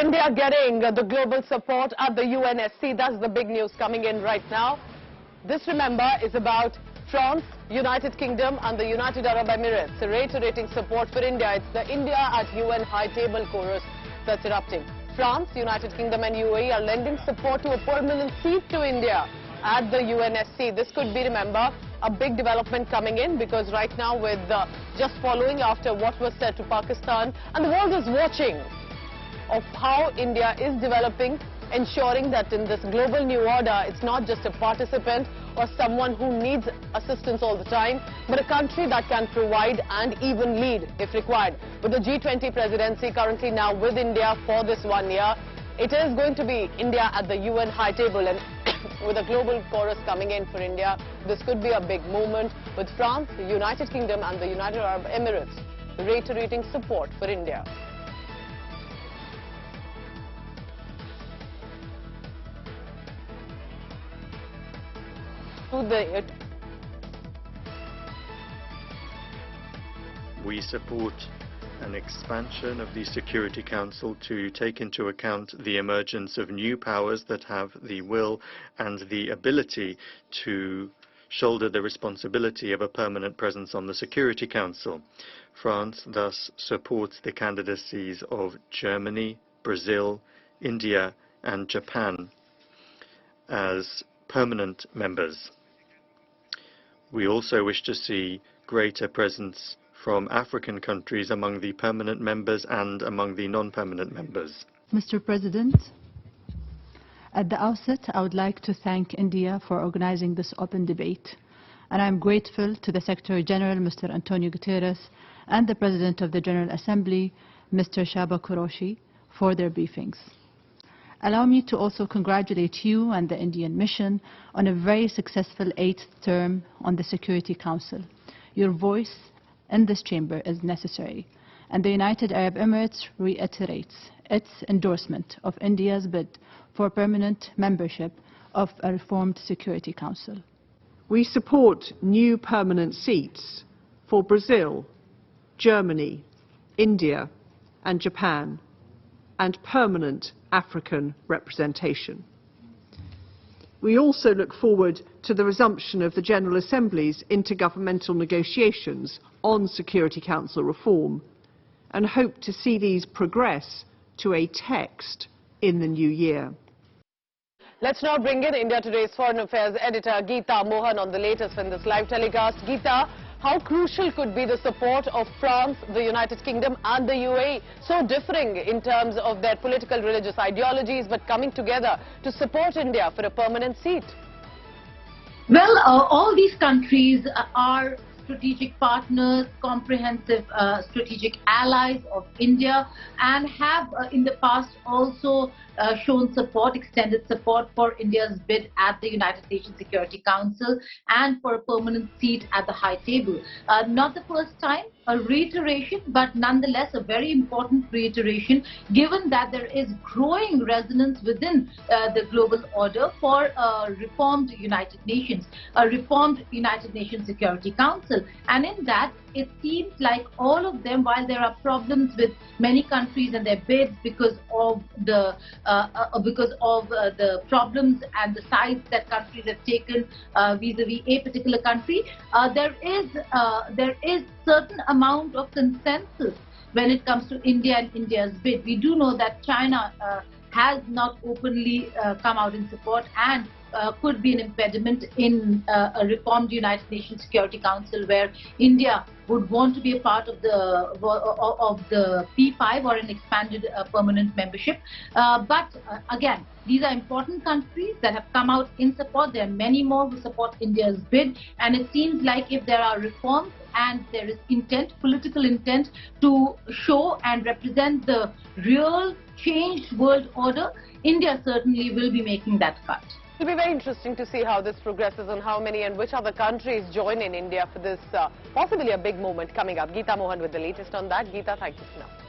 India getting the global support at the UNSC? That's the big news coming in right now. This, remember, is about France, United Kingdom and the United Arab Emirates reiterating support for India. It's the India at UN high table chorus that's erupting. France, United Kingdom and UAE are lending support to a permanent seat to India at the UNSC. This could be, remember, a big development coming in, because right now, with just following after what was said to Pakistan, and the world is watching of how India is developing, ensuring that in this global new order, it's not just a participant or someone who needs assistance all the time, but a country that can provide and even lead if required. With the G20 presidency currently now with India for this 1 year, it is going to be India at the UN high table, and with a global chorus coming in for India, this could be a big moment, with France, the United Kingdom and the United Arab Emirates reiterating support for India. We support an expansion of the Security Council to take into account the emergence of new powers that have the will and the ability to shoulder the responsibility of a permanent presence on the Security Council. France thus supports the candidacies of Germany, Brazil, India and Japan as permanent members. We also wish to see greater presence from African countries among the permanent members and among the non-permanent members. Mr. President, at the outset, I would like to thank India for organizing this open debate, and I am grateful to the Secretary General, Mr. Antonio Guterres, and the President of the General Assembly, Mr. Shaba Qureshi, for their briefings. Allow me to also congratulate you and the Indian mission on a very successful 8th term on the Security Council. Your voice in this chamber is necessary, and the United Arab Emirates reiterates its endorsement of India's bid for permanent membership of a reformed Security Council. We support new permanent seats for Brazil, Germany, India and Japan, and permanent African representation. We also look forward to the resumption of the General Assembly's intergovernmental negotiations on Security Council reform, and hope to see these progress to a text in the new year. Let's now bring in India Today's Foreign Affairs editor Geeta Mohan on the latest in this live telecast. Geeta, how crucial could be the support of France, the United Kingdom and the UAE, so differing in terms of their political religious ideologies, but coming together to support India for a permanent seat? Well, all these countries are strategic partners, comprehensive strategic allies of India, and have in the past also shown support, extended support for India's bid at the United Nations Security Council and for a permanent seat at the high table. Not the first time, a reiteration, but nonetheless a very important reiteration, given that there is growing resonance within the global order for a reformed United Nations, a reformed United Nations Security Council. And in that, it seems like all of them, while there are problems with many countries and their bids because of the problems and the sides that countries have taken vis-a-vis a particular country, there is certain amount of consensus when it comes to India and India's bid. We do know that China has not openly come out in support and could be an impediment in a reformed United Nations Security Council, where India would want to be a part of the P5 or an expanded permanent membership. But again, these are important countries that have come out in support. There are many more who support India's bid, and it seems like if there are reforms and there is intent, political intent to show and represent the real changed world order, India certainly will be making that cut. It will be very interesting to see how this progresses and how many and which other countries join in India for this possibly a big moment coming up. Geeta Mohan with the latest on that. Geeta, thank you for now.